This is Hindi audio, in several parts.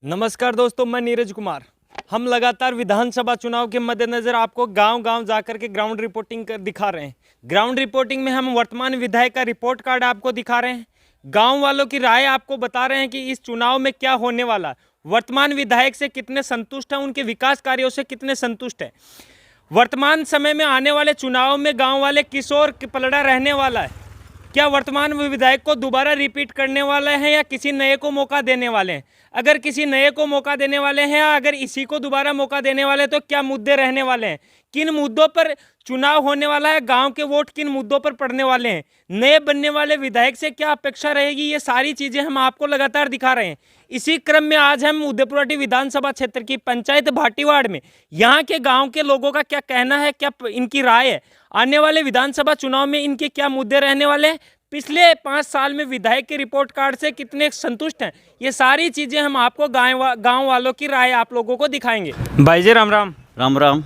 नमस्कार दोस्तों, मैं नीरज कुमार। हम लगातार विधानसभा चुनाव के मद्देनज़र आपको गांव-गांव जाकर के ग्राउंड रिपोर्टिंग दिखा रहे हैं। ग्राउंड रिपोर्टिंग में हम वर्तमान विधायक का रिपोर्ट कार्ड आपको दिखा रहे हैं। गांव वालों की राय आपको बता रहे हैं कि इस चुनाव में क्या होने वाला है, वर्तमान विधायक से कितने संतुष्ट हैं, उनके विकास कार्यों से कितने संतुष्ट हैं। वर्तमान समय में आने वाले चुनाव में गाँव वाले किस ओर पलड़ा रहने वाला है। क्या वर्तमान विधायक को दोबारा रिपीट करने वाले हैं या किसी नए को मौका देने वाले हैं। अगर किसी नए को मौका देने वाले हैं या अगर इसी को दोबारा मौका देने वाले हैं तो क्या मुद्दे रहने वाले हैं, किन मुद्दों पर चुनाव होने वाला है, गांव के वोट किन मुद्दों पर पड़ने वाले हैं, नए बनने वाले विधायक से क्या अपेक्षा रहेगी, ये सारी चीज़ें हम आपको लगातार दिखा रहे हैं। इसी क्रम में आज हम उदयपुर विधानसभा क्षेत्र की पंचायत भाटीवाड़ में यहाँ के गाँव के लोगों का क्या कहना है, क्या इनकी राय है, आने वाले विधानसभा चुनाव में इनके क्या मुद्दे रहने वाले हैं, पिछले 5 साल में विधायक के रिपोर्ट कार्ड से कितने संतुष्ट हैं, ये सारी चीज़ें हम आपको गांव वालों की राय आप लोगों को दिखाएंगे। भाई जी राम राम। राम राम।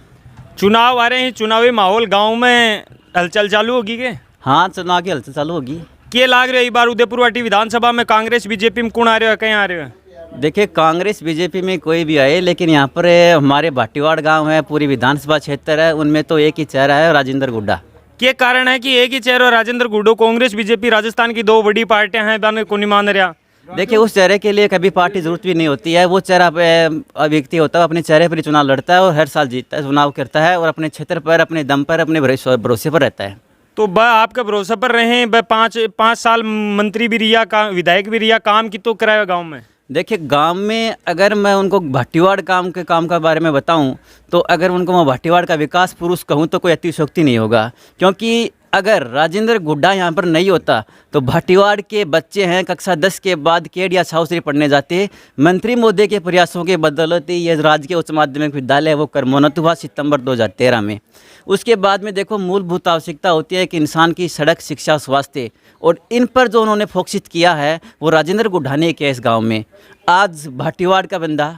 चुनाव आ रहे हैं, चुनावी माहौल गांव में हलचल चालू होगी के? हाँ, चुनाव की हलचल चालू होगी। क्या लाग रहे इस बार उदयपुर विधानसभा में कांग्रेस बीजेपी में कौन आ रहे हो, कहीं आ रहे हो? देखिए, कांग्रेस बीजेपी में कोई भी आए, लेकिन यहाँ पर हमारे भाटीवाड़ गांव है, पूरी विधानसभा क्षेत्र है, उनमें तो एक ही चेहरा है, राजेंद्र गुड्डा। क्या कारण है कि एक ही चेहरा राजेंद्र गुड्डा? कांग्रेस बीजेपी राजस्थान की 2 बड़ी पार्टियां हैं, बाने को नहीं मान रहा। देखिए, उस चेहरे के लिए कभी पार्टी जरूरत भी नहीं होती है। वो चेहरा व्यक्ति होता है, अपने चेहरे पर ही चुनाव लड़ता है और हर साल जीतता है, चुनाव करता है और अपने क्षेत्र पर, अपने दम पर, अपने भरोसे पर रहता है। तो आपका भरोसा पर रहे, 5 साल मंत्री भी रिया, का विधायक भी रिया, काम की तो कराया गाँव में। देखिए, गांव में अगर मैं उनको भाटीवाड़ काम के बारे में बताऊं, तो अगर उनको मैं भाटीवाड़ का विकास पुरुष कहूं तो कोई अतिशयोक्ति नहीं होगा, क्योंकि अगर राजेंद्र गुड्डा यहाँ पर नहीं होता तो भाटीवाड़ के बच्चे हैं कक्षा 10 के बाद केड या छावसरी पढ़ने जाते। मंत्री महोदय के प्रयासों के बदौलत ये राजकीय उच्च माध्यमिक विद्यालय वो कर्मोन्नत हुआ सितंबर 2013 में। उसके बाद में देखो, मूलभूत आवश्यकता होती है कि इंसान की सड़क, शिक्षा, स्वास्थ्य, और इन पर जो उन्होंने फोकसित किया है वो राजेंद्र गुड्डा ने किया इस गाँव में। आज भाटीवाड़ का बंदा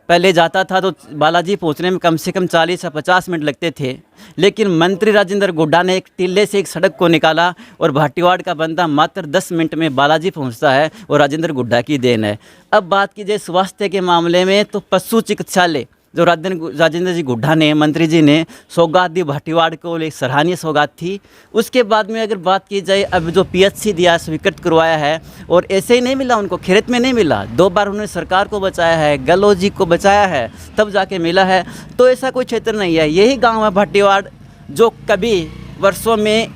पहले जाता था तो बालाजी पहुंचने में कम से कम 40 से 50 मिनट लगते थे, लेकिन मंत्री राजेंद्र गुड्डा ने एक टिल्ले से एक सड़क को निकाला और भाटीवाड़ का बंदा मात्र 10 मिनट में बालाजी पहुंचता है, और राजेंद्र गुड्डा की देन है। अब बात की जाए स्वास्थ्य के मामले में, तो पशु चिकित्सालय जो राजेंद्र जी गुड्डा ने, मंत्री जी ने सौगात दी भाटीवाड़ को, एक सराहनीय सौगात थी। उसके बाद में अगर बात की जाए, अब जो PHC दिया, स्वीकृत करवाया है, और ऐसे ही नहीं मिला उनको, खेत में नहीं मिला, 2 बार उन्होंने सरकार को बचाया है, गहलोत जी को बचाया है, तब जाके मिला है। तो ऐसा कोई क्षेत्र नहीं है, यही गाँव है भाटीवाड़ जो कभी वर्षों में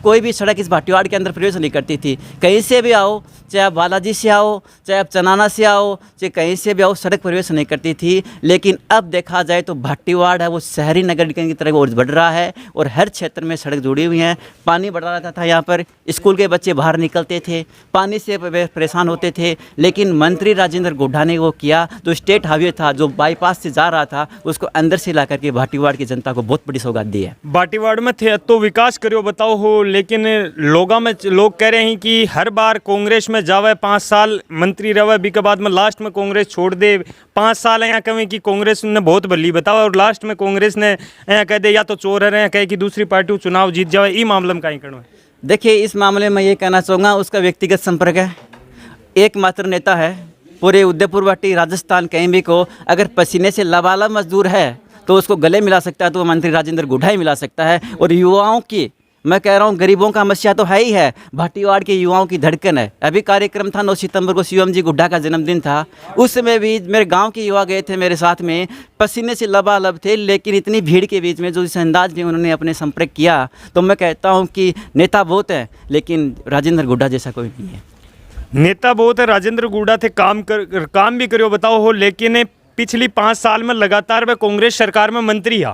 कोई भी सड़क इस भाटीवाड़ के अंदर प्रवेश नहीं करती थी। कहीं से भी आओ, चाहे आप बालाजी से आओ, चाहे आप चनाना से आओ, चाहे कहीं से भी आओ, सड़क प्रवेश नहीं करती थी। लेकिन अब देखा जाए तो भाटीवाड़ है वो शहरी नगर की तरफ और बढ़ रहा है, और हर क्षेत्र में सड़क जुड़ी हुई हैं। पानी बढ़ रहा था यहाँ पर, स्कूल के बच्चे बाहर निकलते थे, पानी से परेशान होते थे, लेकिन मंत्री राजेंद्र गुड्डा ने वो किया। जो स्टेट हाईवे था, जो बाईपास से जा रहा था, उसको अंदर से ला करके भाटीवाड़ की जनता को बहुत बड़ी सौगात दी है। भाटीवाड़ में थे तो विकास करो बताओ हो, लेकिन लोग कह रहे हैं कि हर बार कांग्रेस में जावे, 5 साल मंत्री रहे, भी के बाद में लास्ट में कांग्रेस छोड़ दे। 5 साल यहाँ कहें कि कांग्रेस ने बहुत भली बतावा, और लास्ट में कांग्रेस ने यहाँ कह दे या तो चोर है, कहे कि दूसरी पार्टी चुनाव जीत जावे। इस मामले में कहीं करना। देखिए, इस मामले में ये कहना चाहूँगा, उसका व्यक्तिगत संपर्क है, एकमात्र नेता है पूरे उदयपुर भाटी राजस्थान कहीं भी को। अगर पसीने से लबालब मजदूर है तो उसको गले मिला सकता है, तो मंत्री राजेंद्र गुड्डा ही मिला सकता है। और युवाओं की, मैं कह रहा हूँ, गरीबों का समस्या तो है ही है, भाटीवाड़ के युवाओं की धड़कन है। अभी कार्यक्रम था 9 सितंबर को, CM जी गुड्डा का जन्मदिन था, उस समय भी मेरे गांव के युवा गए थे मेरे साथ में, पसीने से लबालब थे, लेकिन इतनी भीड़ के बीच में जो इस अंदाज में उन्होंने अपने संपर्क किया, तो मैं कहता हूँ कि नेता बहुत है, लेकिन राजेंद्र गुड्डा जैसा कोई नहीं है। नेता बहुत है, राजेंद्र गुड्डा थे, काम भी करो बताओ हो, लेकिन पिछली 5 साल में लगातार वह कांग्रेस सरकार में मंत्री है।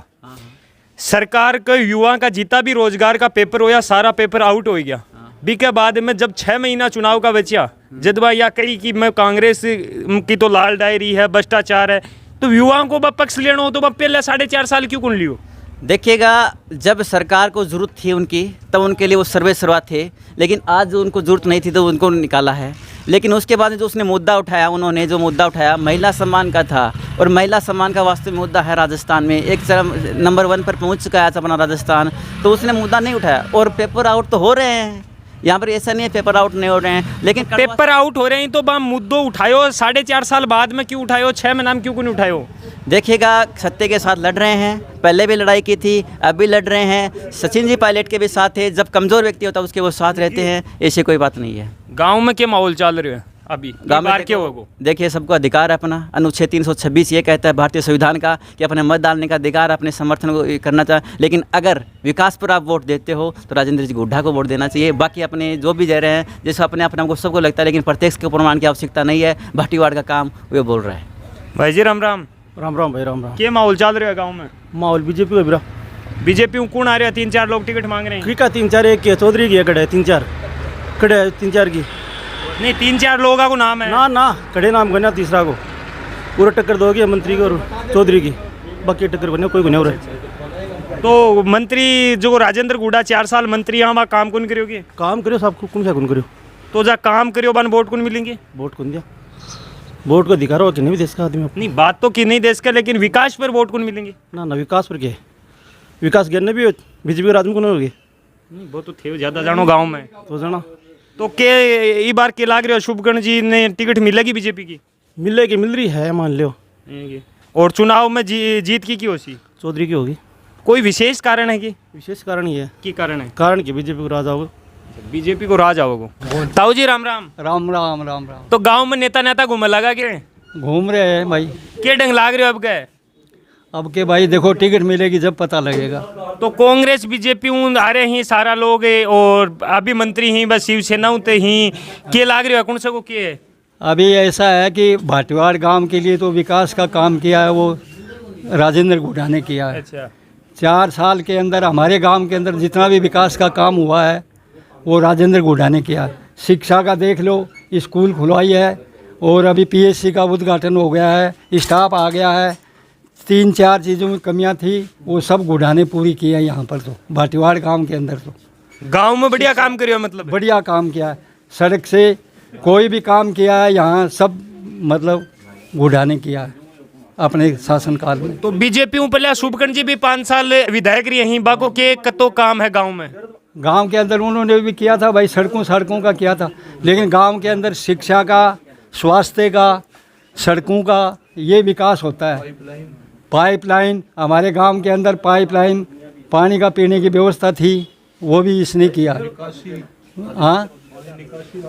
सरकार के युवा का जीता भी रोजगार का पेपर होया, सारा पेपर आउट हो गया। बी के बाद में जब 6 महीना चुनाव का बचा, जदवा या कही कि मैं कांग्रेस की तो लाल डायरी है, भ्रष्टाचार है, तो युवाओं को पक्ष लेना हो तो पहले 4.5 साल क्यों कौन लियो? देखिएगा, जब सरकार को ज़रूरत थी उनकी, तब उनके लिए वो सर्वेसर्वा थे, लेकिन आज उनको ज़रूरत नहीं थी तो उनको निकाला है। लेकिन उसके बाद जो उसने मुद्दा उठाया, उन्होंने जो मुद्दा उठाया महिला सम्मान का था, और महिला सम्मान का वास्तविक मुद्दा है राजस्थान में, एक नंबर 1 पर पहुंच चुका है अपना राजस्थान, तो उसने मुद्दा नहीं उठाया। और पेपर आउट तो हो रहे हैं, यहाँ पर ऐसा नहीं है पेपर आउट नहीं हो रहे हैं, लेकिन पेपर आउट हो रहे हैं तो बा मुद्दों उठायो, 4.5 साल बाद में क्यों उठायो, 6 महीना में क्यों नहीं उठायो? देखिएगा सत्य के साथ लड़ रहे हैं, पहले भी लड़ाई की थी, अब भी लड़ रहे हैं। सचिन जी पायलट के भी साथ थे, जब कमज़ोर व्यक्ति होता है उसके वो साथ रहते हैं, ऐसी कोई बात नहीं है। गाँव में क्या माहौल चल रहा है अभी? गाँव में क्या होगा? देखिए सबको अधिकार है अपना, अनुच्छेद 326 ये कहता है भारतीय संविधान का कि अपने मत डालने का अधिकार, अपने समर्थन को करना चाहिए। लेकिन अगर विकास पर आप वोट देते हो तो राजेंद्र जी गुड्डा को वोट देना चाहिए। बाकी अपने जो भी दे रहे हैं जैसे अपने हमको सबको लगता है, लेकिन प्रत्यक्ष के प्रमाण की आवश्यकता नहीं है। भाटीवाड़ का काम वे बोल रहे हैं। भाई जी राम राम। राम राम भाई, राम राम। क्या माहौल चल रहा है गाँव में? माहौल बीजेपी का बिरा बीजेपी कौन आ रहा है? 3-4 लोग टिकट मांग रहे हैं। ठीक है, 3-4 एक के चौधरी की कड़े 3-4 कड़े 3-4 की नहीं, 3-4 लोगों को नाम है ना कड़े नाम गना, तीसरा को पूरा टक्कर दोगे मंत्री को और चौधरी की, बाकी टक्कर बने कोई नहीं हो रहा। तो मंत्री जो राजेंद्र गुड्डा 4 साल मंत्री यहाँ वहाँ काम कौन करोगे? काम करो सब कौन सा कौन करो, तो जा काम करियो बन वोट कौन मिलेंगे? वोट कौन दिया, वोट को अधिकार हो कि नहीं देश का आदमी नहीं, बात तो की नहीं देश का, लेकिन विकास पर वोट कौन मिलेंगे? ना विकास पर क्या, विकास गिरने भी बीजेपी आदमी को नहीं होगी। नहीं, वो तो थे ज़्यादा जानो गाँव में तो जाना तो के ई बार के लाग रहे हो शुभकर्ण जी ने टिकट मिलेगी बीजेपी की? मिलेगी, मिल रही है मान लो। और चुनाव में जीत की हो सी? चौधरी की होगी। कोई विशेष कारण है कि? विशेष कारण ही है। की कारण है? कारण की बीजेपी को राजा होगा, बीजेपी को राज आओगे। ताऊ जी राम राम। राम राम राम राम। तो गांव में नेता घूमने लगा के घूम रहे हैं भाई। के ढंग लाग रहे हो अब गए? अब के भाई देखो टिकट मिलेगी जब पता लगेगा। तो कांग्रेस बीजेपी आ रहे ही सारा लोग है, और अभी मंत्री ही बस शिवसेना ते ही के लाग रहे हो कौन सा को के है? अभी ऐसा है कि भाटीवाड़ गांव के लिए तो विकास का काम किया है वो राजेंद्र गुड्डा ने किया है। अच्छा, 4 साल के अंदर हमारे गांव के अंदर जितना भी विकास का काम हुआ है वो राजेंद्र गुड्डा ने किया है। शिक्षा का देख लो, स्कूल खुलवाई है, और अभी पीएससी का उद्घाटन हो गया है, स्टाफ आ गया है। 3-4 चीज़ों में कमियां थी वो सब गुड्डा ने पूरी की है। यहाँ पर तो भाटीवाड़ गांव के अंदर तो गांव में बढ़िया काम करियो, मतलब बढ़िया काम किया है। सड़क से कोई भी काम किया है यहाँ सब मतलब गुड्डा ने किया है अपने शासनकाल में। तो बीजेपी ऊपर शुभकर्ण जी भी 5 साल विधायक रही यहीं, बाको के कतो काम है गांव में? गांव के अंदर उन्होंने भी किया था भाई, सड़कों का किया था, लेकिन गांव के अंदर शिक्षा का, स्वास्थ्य का, सड़कों का ये विकास होता है। पाइपलाइन हमारे गांव के अंदर पाइपलाइन पानी का पीने की व्यवस्था थी, वो भी इसने किया। हाँ,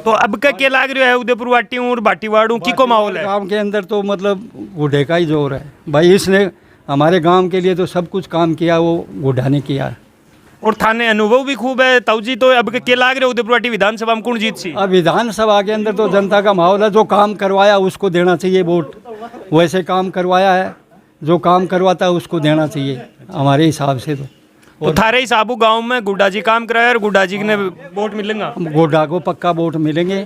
तो अब का क्या लाग रहा है उदयपुर वाटी और भाटीवाड़ू की को माहौल है? गांव के अंदर तो मतलब गुड्डे का ही जोर है भाई। इसने हमारे गांव के लिए तो सब कुछ काम किया, वो गुड्डा ने किया। और थाने अनुभव भी खूब है ताऊ जी। तो अब के लाग रहे उदयपुर वाटी विधानसभा में कौन जीत सी? अब विधानसभा के अंदर तो जनता का माहौल है, जो काम करवाया उसको देना चाहिए वोट। वैसे काम करवाया है, जो काम करवाता है उसको देना चाहिए हमारे हिसाब से। तो थारे हिसाबू गांव में गुड्डा जी काम कराया और गुड्डा जी ने वोट मिलेगा? गुड्डा को पक्का वोट मिलेंगे।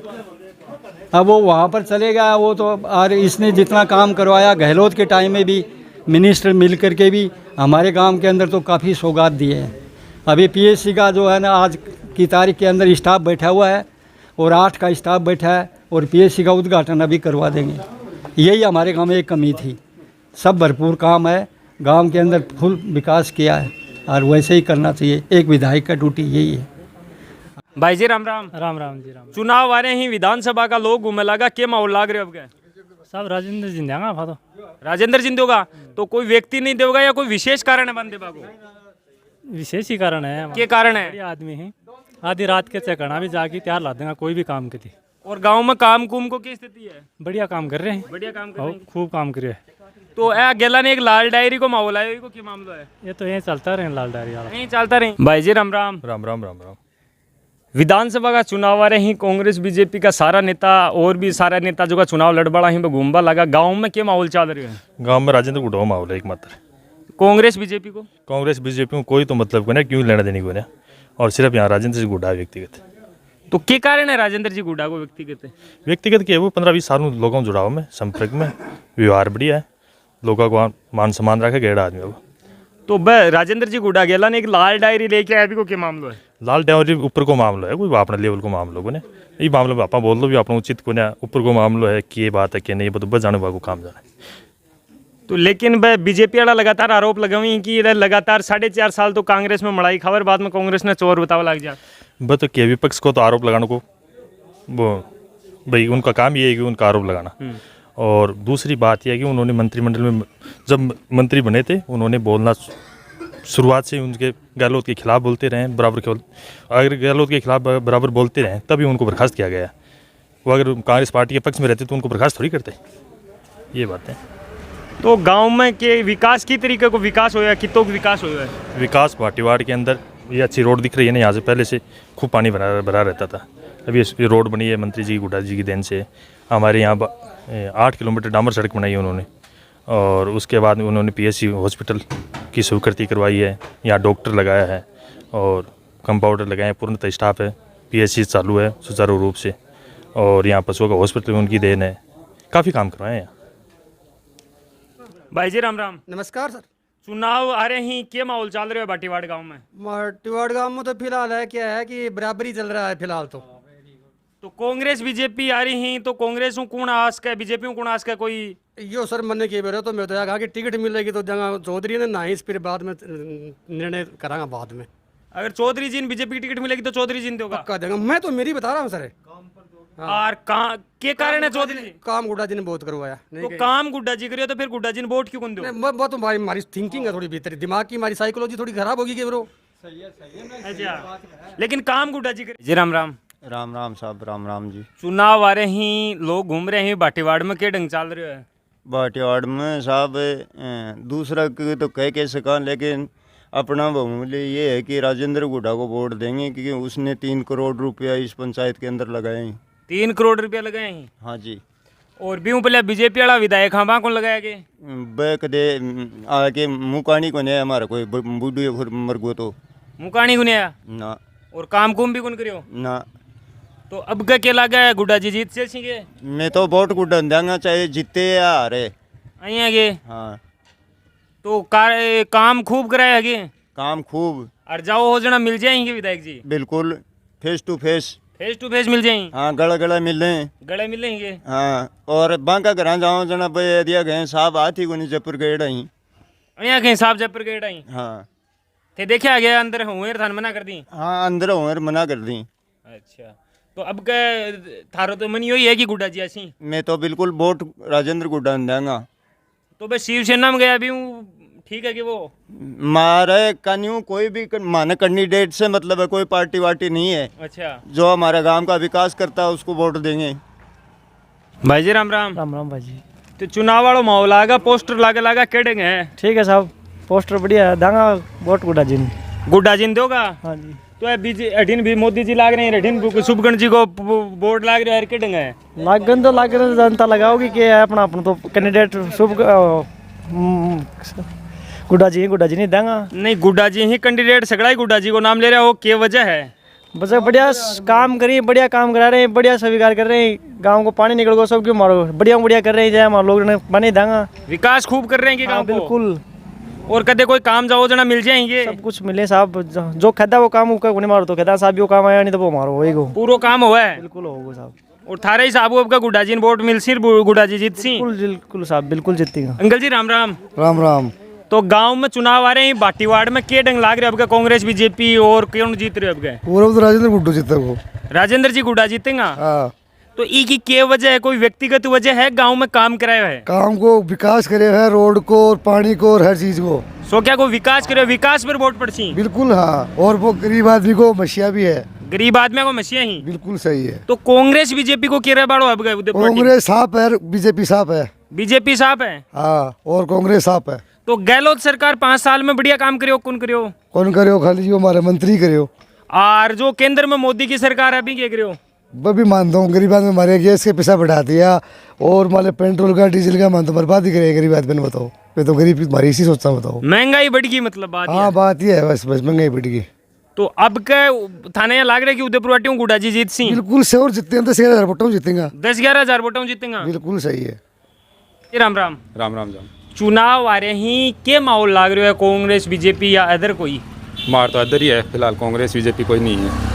अब वो वहाँ पर चलेगा, वो तो और इसने जितना काम करवाया गहलोत के टाइम में भी मिनिस्टर मिल करके भी हमारे गांव के अंदर तो काफ़ी सौगात दिए हैं। अभी पीएससी का जो है ना आज की तारीख के अंदर स्टाफ बैठा हुआ है और 8 का स्टाफ बैठा है, और पीएससी का उद्घाटन अभी करवा देंगे। यही हमारे गांव में एक कमी थी। सब भरपूर काम है, गांव के अंदर फुल विकास किया है, और वैसे ही करना चाहिए। एक विधायक का ड्यूटी यही है। भाई जी राम राम। राम राम जी राम। चुनाव आ रहे हैं, विधानसभा का लोग घूमने लगा, के माहौल लाग रहे हो अब गए? सब राजेंद्र जिंदा फा तो राजेंद्र जिंदे होगा तो कोई व्यक्ति नहीं देगा या कोई विशेष कारण है बंदे बाबू? विशेष ही कारण है। के कारण है? बढ़िया आदमी है, आधी रात के चकना भी जाके तैयार ला देगा कोई भी काम के लिए। और गांव में काम कुम को क्या स्थिति है? बढ़िया काम कर रहे हैं, बढ़िया काम कर रहे हैं। खूब काम कर रहे हैं। तो गेला ने एक लाल डायरी को माहौल आया, को क्या मामला है? ये तो यही चलता रहे लाल डायरी वाला। नहीं चलता रहे। भाई जी राम राम। राम राम राम राम। विधानसभा का चुनाव आ रहे हैं, कांग्रेस बीजेपी का सारा नेता और भी सारा नेता जो का चुनाव लड़बड़ा ही घूमबा लगा। गांव में क्या माहौल चल रही है? गांव में राजेंद्र गुड्डा का माहौल है एकमात्र। कांग्रेस बीजेपी को? कांग्रेस बीजेपी को कोई तो मतलब को ना, क्यों लेना देने को ना, और सिर्फ यहाँ राजेंद्र जी गुड्डा व्यक्तिगत। तो क्या कारण है राजेंद्र जी गुड्डा को व्यक्तिगत क्या, वो 15-20 साल लोगों से जुड़ाव में, संपर्क में, व्यवहार बढ़िया है, लोगों को मान सम्मान रखे गेड़ा आदमी। वो तो राजेंद्र जी गुड्डा गेला ने एक लाल डायरी लेके आया, अभी को क्या मामला है? लाल डायरी ऊपर को मामला है, कोई अपने लेवल को मामलों को ने ये मामला आप बोल दो भी अपना उचित को ना, ऊपर को मामलो है कि ये बात है कि नहीं, बस जाने को काम जाना है। तो लेकिन बीजेपी वाला लगातार आरोप लगावी कि लगातार 4.5 साल तो कांग्रेस में मड़ाई खबर, बाद में कांग्रेस ने चोर बतावा लग जा। बस तो क्या विपक्ष को तो आरोप लगाने को वो भाई उनका काम ये है कि उनका आरोप लगाना। और दूसरी बात यह है कि उन्होंने मंत्रिमंडल में जब मंत्री बने थे उन्होंने बोलना शुरुआत से उनके गहलोत के खिलाफ बोलते रहे बराबर के, अगर गहलोत के खिलाफ बराबर बोलते रहे तभी उनको बर्खास्त किया गया। वो अगर कांग्रेस पार्टी के पक्ष में रहते तो उनको बर्खास्त थोड़ी करते। ये बात है। तो गांव में के विकास की तरीके को विकास होया कितों को विकास होया है? विकास भाटीवाड़ के अंदर ये अच्छी रोड दिख रही है ना, यहाँ से पहले से खूब पानी भरा रहता था। अभी ये रोड बनी है मंत्री जी गुड्डा जी की देन से। हमारे यहाँ 8 किलोमीटर डामर सड़क बनाई है उन्होंने। और उसके बाद उन्होंने PSC हॉस्पिटल की स्वीकृति करवाई है, यहाँ डॉक्टर लगाया है और कंपाउंडर लगाए हैं, पूर्णतः स्टाफ है, PSC चालू है सुचारू रूप से। और यहाँ पशुओं का हॉस्पिटल उनकी देन है, काफ़ी काम करवाए हैं यहाँ। भाई जी राम राम। नमस्कार सर। चुनाव आ रहे हैं, क्या माहौल चल रहा है भाटीवाड़ गांव में? भाटीवाड़ गांव में तो फिलहाल है क्या है कि बराबरी चल रहा है फिलहाल तो कांग्रेस बीजेपी आ रही हैं तो कांग्रेस को कौन आस्क है, बीजेपी को कौन आस्क है? कोई यो सर मन के बेरो तो मैं तो कहा कि टिकट मिलेगी तो जगह चौधरी ने ना ही फिर बाद में निर्णय करांगा बाद में। अगर चौधरी जी बीजेपी की टिकट मिलेगी तो चौधरी जी दोगा? पक्का देंगे, मैं तो मेरी बता रहा हूँ सर। और के कारण है चौधरी जी? काम गुड्डा जी ने बहुत करवाया। तो काम गुड्डा जी करियो तो फिर गुड्डा जी ने वोट क्यों कौन दो? वो तो भाई हमारी थिंकिंग है थोड़ी भीतर, दिमाग की हमारी साइकोलॉजी थोड़ी खराब होगी कि ब्रो। अच्छा, लेकिन काम गुड्डा जी जी राम राम। राम राम साहब, राम राम जी। चुनाव आ रहे हैं, लोग घूम रहे हैं भाटीवाड़ में, क्या ढंग चल रहा है भाटीवाड़ में साहब? दूसरा तो कह सका, लेकिन अपना बहुमूल्य ये है कि राजेंद्र गुड्डा को वोट देंगे क्योंकि उसने 3 करोड़ रुपया इस पंचायत के अंदर लगाए हैं। 3 करोड़ रुपया लगाए हैं? हाँ जी। और भी पहले बीजेपी वाला विधायक हाँ कौन लगाया के बैक दे आके मुकानी को नहीं हमारा कोई बूढ़ी मरगो तो मुकानी को नहीं आया ना। और काम कुम भी कौन करियो ना। तो अब क्या लगा है गुड्डा जी जीत से सीखे? मैं तो वोट गुड्डा देंगे चाहे जीते या हारे। आई आगे हाँ। तो काम खूब कराया आगे? काम खूब। और जाओ हो जना मिल जाएंगे विधायक जी? बिल्कुल फेस टू फेस मिल जाएंगे। हाँ, गला गला मिले गले मिलेंगे। हाँ। और बांका घर जाओ जना भाई दिया गए साहब हाथी को नहीं जयपुर गए आई। यहाँ कहीं साहब जयपुर गए आई? हाँ। थे देखा गया अंदर हुए थान मना कर दी? हाँ, अंदर हुए मना कर दी। अच्छा, तो अब क्या थारो तो मन यही है कि गुड्डा जी ऐसी? मैं तो बिल्कुल वोट राजेंद्र गुड्डा देंगा। तो मैं शिवसेना में गया भी हूँ, ठीक है कि वो मारे कन्यू कोई भी माने कैंडिडेट से मतलब है, कोई पार्टी वार्टी नहीं है। अच्छा, जो हमारे गांव का विकास करता है उसको वोट देंगे। भाई जी राम राम। राम राम भाई जी। तो चुनाव वालों माहौल आगा, पोस्टर लागे केड़ेंगे हैं? ठीक है साहब, पोस्टर बढ़िया है, दांगा वोट गुड्डा जी ने। गुड्डा जी ने दोगा? हाँ जी। तो अठीन भी मोदी जी लाग रहे हैं, अठीन शुभगण जी को बोर्ड लाग रहा है, केड़ेंगे हैं? लागन तो लाग रहे, जनता लगाओगी कि अपना अपना तो कैंडिडेट शुभ गुड्डा जी नहीं देंगा। नहीं, गुड्डा जी ही कैंडिडेट सगड़ा ही गुड्डा जी को नाम ले रहा हो, क्या वजह है? बस बढ़िया काम करिए, बढ़िया काम करा रहे हैं, बढ़िया स्वीकार कर रहे हैं, गांव को पानी निकल गो सब क्यों मारो, बढ़िया कर रहे हैं, जय हमारे लोग ने पानी देंगा। विकास खूब कर रहे हैं कि गांव को? बिल्कुल। और कदे कोई काम जाओ जना मिल जाएंगे? सब कुछ मिले साहब, जो खेदा वो काम उसका नहीं मारो, तो खेदा साहब वो काम आया नहीं तो वो मारो वही को पूरा काम हुआ है। बिल्कुल होगा साहब। और थारा ही साहब आपका गुड्डा जी ने वोट मिल सी, गुड्डा जी जीत सी? बिल्कुल साहब, बिल्कुल जीतेगा। अंकल जी राम राम। राम राम। तो गांव में चुनाव आ रहे हैं, भाटीवाड़ में क्या ढंग लाग रहे हैं? कांग्रेस बीजेपी और कौन जीत रहे हैं? पूरा तो राजेंद्र गुड्डू जीते वो। राजेंद्र जी गुड्डा जीतेगा? हाँ। तो ई की क्या वजह है? कोई व्यक्तिगत वजह है? गांव में काम कराया है? काम को विकास करे है, रोड को और पानी को और हर चीज को। सो क्या को विकास करे, विकास पर वोट पड़ती? बिल्कुल हाँ। और वो गरीब आदमी को मछिया भी है। गरीब आदमी को मछिया ही? बिल्कुल सही है। तो कांग्रेस बीजेपी को क्या बाड़ो? अब कांग्रेस साफ है, बीजेपी साफ है। बीजेपी साफ है हाँ, और कांग्रेस साफ है। तो गहलोत सरकार 5 साल में बढ़िया काम करियो, कौन करियो? खाली जो हमारे मंत्री करियो। और जो केंद्र में मोदी की सरकार अभी क्या करियो? मैं भी मानता हूँ गरीब आदमी हमारे गैस के पैसा बढ़ा दिया और माले पेट्रोल का डीजल का मान तो बर्बाद ही करेगा गरीब आदमी ने। बताओ, मैं तो गरीब हमारी इसी सोचता हूँ। बताओ, महंगाई बढ़ गई मतलब बात? हाँ, बात ये है बस महंगाई बढ़ गई। तो अब क्या थाने लग रहा है कि उदयपुर वाटियों गुड्डा जी जीत सी? बिल्कुल से और जीते 10-11 वोटों जीतेंगे। 10-11 वोटों जीतेगा? बिल्कुल सही है। राम राम। राम राम जान। चुनाव आ रहे हैं, क्या माहौल लाग रहा है? कांग्रेस बीजेपी या अदर कोई? मार तो अदर ही है फिलहाल, कांग्रेस बीजेपी कोई नहीं है।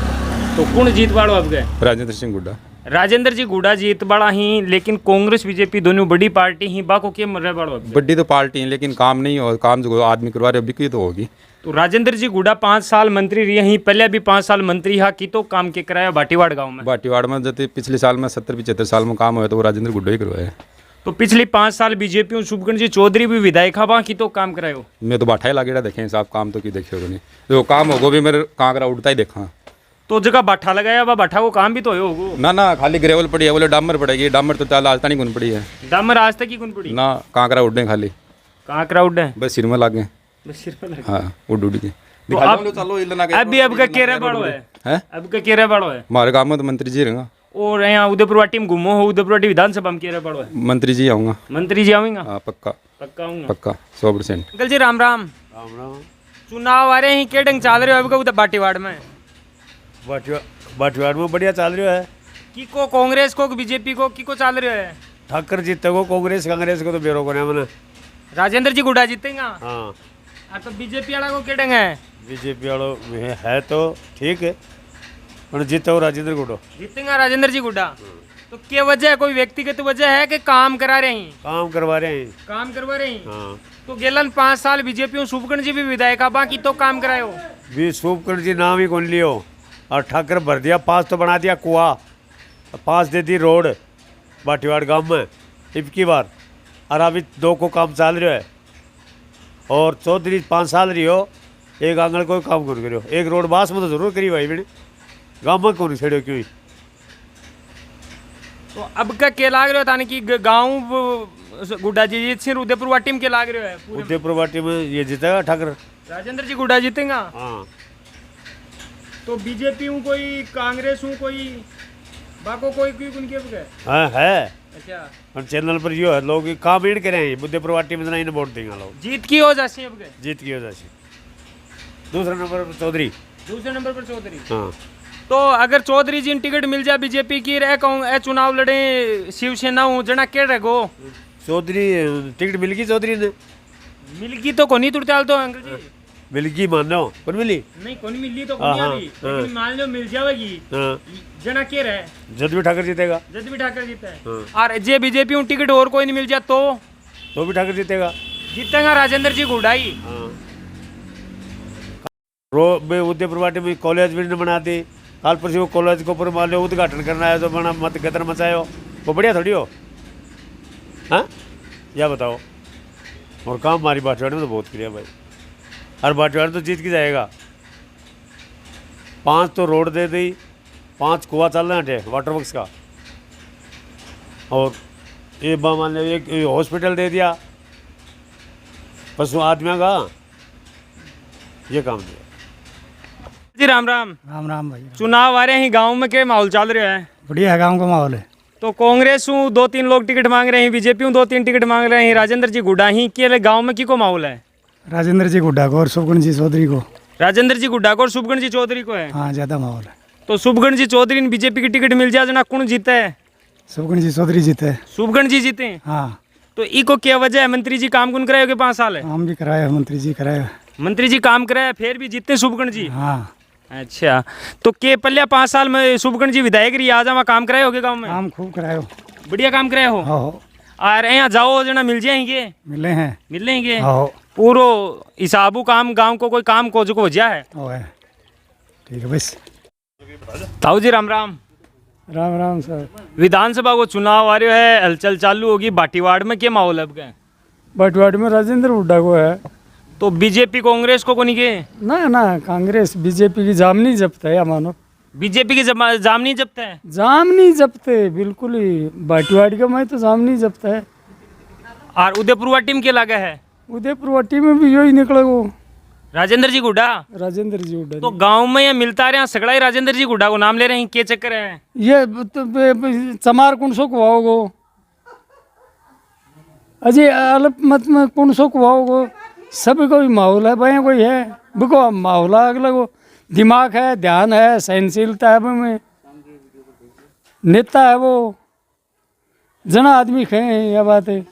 तो कौन जीत पाड़ो अब गए? राजेंद्र सिंह गुड्डा। राजेंद्र जी गुडा जीत बड़ा ही, लेकिन कांग्रेस बीजेपी दोनों बड़ी पार्टी ही, बाको के मर बड़ो। बड़ी तो पार्टी है लेकिन काम नहीं हो, काम जो आदमी करवा रहे बिक्री तो होगी। तो राजेंद्र जी गुडा 5 साल मंत्री रही ही, पहले भी 5 साल मंत्री हा की तो काम के कराया भाटीवाड़ गांव में। भाटीवाड़ में जब पिछले साल में 70-75 साल में काम हुआ तो वो राजेंद्र गुड्डा ही करवाया। तो पिछले 5 साल बीजेपी शुभकर्ण जी चौधरी भी विधायक हा की तो काम करायो। मैं तो बाठा ही लागेड़ा देखे साहब, काम तो की देखे नहीं, जो काम होगो भी मेरे कांकरा उड़ता ही देखा। तो जगह बाठा लगाया, वह बाठा को काम भी तो होगो ना खाली ग्रेवल पड़ी है, बोले डामर पड़ेगी, डामर तो चाल आज तक नहीं गुन पड़ी है। डामर आज तक ही गुन पड़ी ना, कांकरा उड़े खाली, कांकरा उड़े बस सिर में लागे। हाँ उड़ के तो अब का केरा बड़ो है, अब का केरा बड़ो है। हमारे गाँव में तो मंत्री जी रहेंगे, और यहाँ उदयपुर वाटी में घूमो हो, उदयपुर वाटी विधानसभा में केरा बड़ो है। मंत्री जी आऊँगा। मंत्री जी आऊँगा? हाँ पक्का आऊँगा, पक्का 100%। अंकल जी राम राम। राम राम। चुनाव आ रहे हैं, के ढंग चल रहे हो अब भाटीवाड़ में? भाटीवाड़ में बढ़िया चल रहा है। की को कांग्रेस को बीजेपी को की को चल रहा है? ठाकर जीते को कांग्रेस को तो बेरो को मैंने। राजेंद्र जी गुडा जीतेगा? हाँ। तो बीजेपी वाला को के ढंग है? बीजेपी वालों में है तो ठीक है, पर जीते हो राजेंद्र गुड्डा। जीतेगा राजेंद्र जी गुड्डा? तो क्या वजह है, कोई व्यक्तिगत वजह है कि काम करा रहे हैं? काम करवा रहे हैं। काम करवा रहे हैं। हाँ। तो गेलन 5 साल बीजेपी शुभकर्ण जी भी विधायक बाकी तो काम करायो। भी शुभकर्ण जी नाम ही कौन लियो, और ठाकर भर दिया, 5 तो बना दिया कुआ, 5 दे दी रोड भाटीवाड़ गांव में इबकी बार, और अभी 2 को काम चल रहा है। और चौधरी 5 साल रही हो, एक आंगन कोई काम कौन करो, एक रोड बास में तो जरूर करी भाई मैंने, गाँव में कौन छेड़ो क्यों। तो अब का क्या लाग रहा था कि गाँव गुड्डा जी जीत सिंह उदयपुर वाटी में क्या लाग रहा है? उदयपुर वाटी में ये जीतेगा ठाकर, राजेंद्र जी गुड्डा जीतेगा? हाँ। तो बीजेपी हूँ कोई, कांग्रेस हूँ कोई, बाको कोई उनके हाँ है। अच्छा, और चैनल पर यो है, लोग काम इन करे हैं उदयपुर वाटी में, इन्हें वोट देंगे लोग। जीत की हो जासी अब के? जीत की वजह से। दूसरा नंबर पर चौधरी। दूसरे नंबर पर चौधरी। हाँ। तो अगर चौधरी जी टिकट मिल जाए बीजेपी की, रह कहूँ ए चुनाव लड़े शिवसेना हूँ जना के रहो? चौधरी टिकट मिल गई, चौधरी ने मिल गई तो कोनी तुड़ताल तो अंकल जी मिल गई, मान लो कौन मिली नहीं, कोनी मिली तो कोनी अभी, लेकिन मान लो मिल जाएगी जना के रहे, जद भी ठाकर जीतेगा। जद भी ठाकर जीता है। और जे बीजेपी हूँ टिकट और कोई नहीं मिल जाए तो भी ठाकर जीतेगा। जीतेगा राजेंद्र जी गुड्डा ही। उदयपुर वाटी में कॉलेज भी बना दी, काल पर वो कॉलेज को ऊपर मान लो उद्घाटन करना है तो बना मत गदर मचायो, वो बढ़िया थोड़ी हो। हाँ या बताओ। और काम हमारी भाटीवाड़ में तो बहुत किया भाई, हर भाटीवाड़ तो जीत के जाएगा। 5 तो रोड दे दी, 5 कुआ चल रहे हैं वाटर वर्क्स का, और ये मान लो एक हॉस्पिटल दे दिया पशु आदमियों का, ये काम दिया। जी राम राम। राम राम भाई। चुनाव आ रहे हैं, गांव में क्या माहौल चल रहा है? बढ़िया है, गाँव का माहौल है। तो कांग्रेस हूँ 2-3 लोग टिकट मांग रहे हैं, बीजेपी हूँ 2-3 टिकट मांग रहे हैं, राजेंद्र जी गुड्डा ही के गांव में की को माहौल है? राजेंद्र जी गुड्डा को और शुभकर्ण जी चौधरी को। राजेंद्र जी गुड्डा को और शुभकर्ण जी चौधरी को है? हाँ ज़्यादा माहौल है। तो शुभकर्ण जी चौधरी ने बीजेपी की टिकट मिल जाए जना कौन जीता है? शुभकर्ण जी चौधरी जीते। शुभकर्ण जी जीते? हाँ। तो ई को क्या वजह है? मंत्री जी काम कौन कराए 5 साल है? काम भी कराया, मंत्री जी कराया। मंत्री जी काम कराया फिर भी जीते शुभकर्ण जी? हाँ। अच्छा, तो के पहले 5 साल में शुभकर्ण जी विधायक रही, आज वहाँ काम कराए होगे गाँव में? काम खूब करायो, बढ़िया काम कराए हो। हाँ। और यहाँ जाओ जना मिल जाएंगे? मिले हैं, मिल लेंगे। हाँ। पूरो हिसाबू काम गांव को कोई काम को जो हो जाए। ठीक है बस। ताऊ जी राम राम। राम राम सर। विधानसभा को चुनाव आ रहा है, हलचल चालू होगी, भाटीवाड़ में क्या माहौल है अब का? भाटीवाड़ में राजेंद्र हुड्डा को है। तो बीजेपी कांग्रेस को नहीं के? ना कांग्रेस बीजेपी की जामनी जब्त है, या मानो बीजेपी की जामनी जब्त है? जामनी जब्त है बिल्कुल ही, भाटीवाड़ का मैं तो जामनी जब्त है। और उदयपुर वाटी में क्या लगा है? उदयपुर वाटी में भी यही निकला वो राजेंद्र जी गुड्डा। राजेंद्र जी हुड्डा। तो गांव में ये मिलता रहे सगड़ा ही राजेंद्र जी गुड्डा को नाम ले रहे हैं, क्या चक्कर है? ये चमार कुणसो को आओगो अजय अल्प मत में कुणसो को आओगो, सभी को भी माहौल है भाई, कोई है बिको माहौल अगला को दिमाग है, ध्यान है, सहनशीलता है में, नेता है वो, जना आदमी खे यह बात है।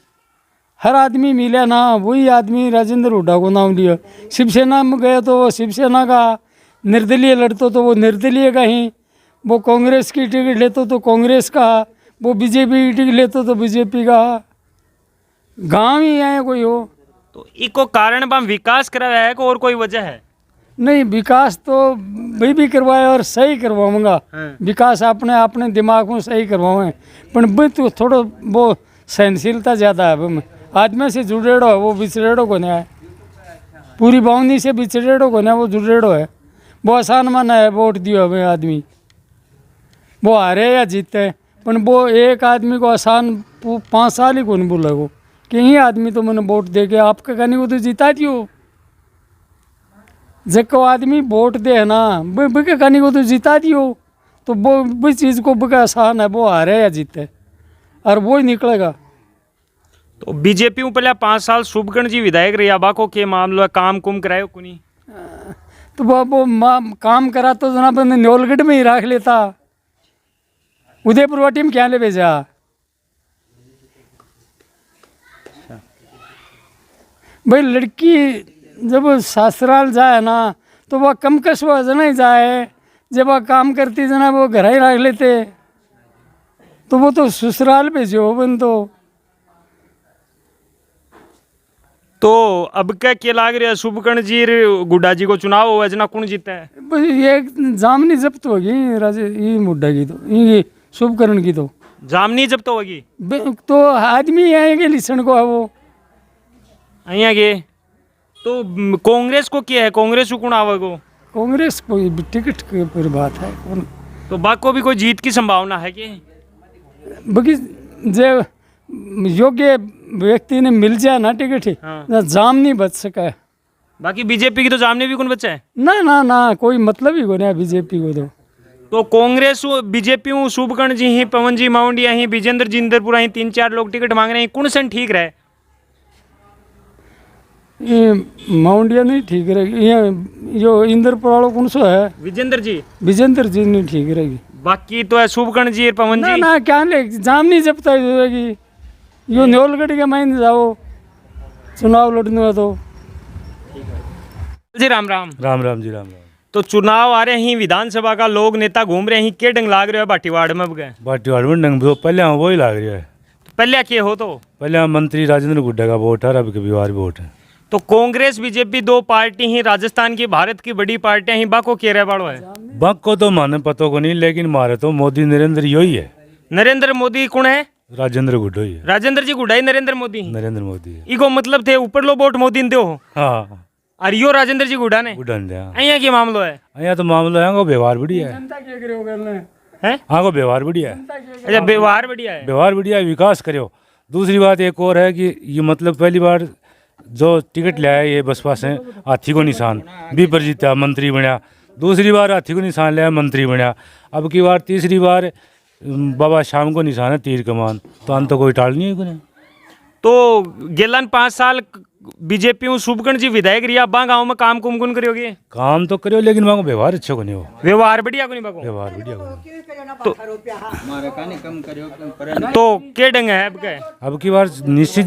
हर आदमी मिला ना, वही आदमी राजेंद्र हुड्डा को नाम लिया। शिवसेना में गए तो वो शिवसेना का, निर्दलीय लड़ते तो वो निर्दलीय का ही, वो कांग्रेस की टिकट लेते तो कांग्रेस का, वो बीजेपी की टिकट लेते तो बीजेपी का। गांव ही है कोई हो तो इको कारण बम विकास कराया है को और कोई वजह है? नहीं, विकास तो भाई भी करवाया और सही करवाऊंगा। विकास अपने अपने दिमाग में सही करवाऊँ, पर भाई तो थोड़ा वो सहनशीलता ज़्यादा है। वो आदमी से जुड़ेड़ो है, वो बिछड़ेड़ो को नहीं है। पूरी बाउंडी से बिछड़ेड़ो को नहीं, वो जुड़ेड़ो है। वो आसान माना है वोट दियो हमें आदमी, वो हारे या जीते, पर वो एक आदमी को आसान 5 साल ही को नहीं बोला वो कि ये आदमी तो मैंने वोट दे के आपका कहने को तो जीता दियो। जब आदमी वोट दे है ना, बिके कहने को तो जीता दियो, तो वो चीज़ को बिका आसान है, वो हारे या जीते और वो ही निकलेगा। तो बीजेपी में पहले 5 साल शुभकर्ण जी विधायक रही, अब को के मामलो है, काम कुम करायो कुनी? तो वो काम करा तो जनाब न्योलगढ़ में ही रख लेता, उदयपुर वाटी में क्या ले भेजा। भाई लड़की जब ससुराल जाए ना तो वह कम कसवा जना ही जाए, जब वह काम करती जना वो घर ही रख लेते, तो वो तो ससुराल भेजो बन। तो अब क्या लाग रहा है शुभकर्ण जी गुड्डा जी को चुनाव हुआ जना कौन जीता है? बस ये जामनी जब्त होगी राजे, ये मुड्डा की तो ये शुभकर्ण की तो जामनी जब्त होगी तो आदमी आएंगे लिसन को है वो अहिया के। तो कांग्रेस को क्या है, कांग्रेस को कौन आवेगो? कांग्रेस कोई टिकट के पर बात है कौन, तो बाकी को भी कोई जीत की संभावना है कि? बाकी जो योग्य व्यक्ति ने मिल जाए ना टिकट ही, जाम नहीं बच सका है। बाकी बीजेपी की तो जामने भी कौन बचा है? ना कोई मतलब ही को नहीं बीजेपी को तो कांग्रेस बीजेपी हूँ शुभकर्ण जी ही, पवन जी माउंडिया ही, विजेंद्र जी इंदरपुरा ही, 3-4 लोग टिकट मांग रहे हैं, कौन सन ठीक रहे? ये माउंडिया नहीं ठीक रहेगी, ये जो इंदरपुर वालों कौन सा है विजेंद्र जी नहीं ठीक रहेगी। बाकी तो है शुभकर्ण जी और पवन जी। ना क्या ले जाम नहीं जब तक रहेगी, यो न्योलगढ़ के माइन जाओ चुनाव लड़ने में तो। जी राम राम जी राम। तो चुनाव आ रहे हैं, विधानसभा का लोग नेता घूम रहे हैं, क्या ढंग लाग रहे हो भाटीवाड़ में? अब गए भाटीवाड़ में डंग तो पहले वही लाग रहा है, तो पहले क्या हो? तो पहले मंत्री राजेंद्र गुड्डा का वोट है, अब कभी बार वोट है। तो कांग्रेस बीजेपी 2 पार्टी ही राजस्थान की भारत की बड़ी पार्टियां ही, बाको कह रहे बाड़ो है? बक को तो माने पतो को नहीं, लेकिन मारे तो मोदी नरेंद्र यही है। नरेंद्र मोदी कौन है? राजेंद्र गुड्डा ही है। राजेंद्र जी गुड्डा ही नरेंद्र मोदी है। इको मतलब थे ऊपर लो वोट मोदी ने दो। हाँ, और यो राजेंद्र जी गुड्डा ने अहिया की मामलो है। अहिया तो मामलो है, व्यवहार बढ़िया है। हाँ को व्यवहार बढ़िया है। अच्छा व्यवहार बढ़िया है, व्यवहार बढ़िया है, विकास करो। दूसरी बात एक और है कि ये मतलब पहली बार जो टिकट ले आए ये बसपा से, हाथी को निशान भी पर जीता मंत्री बनया, दूसरी बार हाथी को निशान लिया मंत्री बनया, अब की बार तीसरी बार बाबा शाम को निशान है तीर कमान, तो अंत कोई टाल नहीं है कोई। तो गेलन 5 साल बीजेपी में शुभकर्ण जी विधायक रिया, बा गाँव में काम कुम कुन करोगे? काम तो करो, लेकिन वहाँ व्यवहार अच्छा को नहीं हो। व्यवहार बढ़िया को नहीं बाको? व्यवहार बढ़िया तो क्या ढंग है अब की बार निश्चित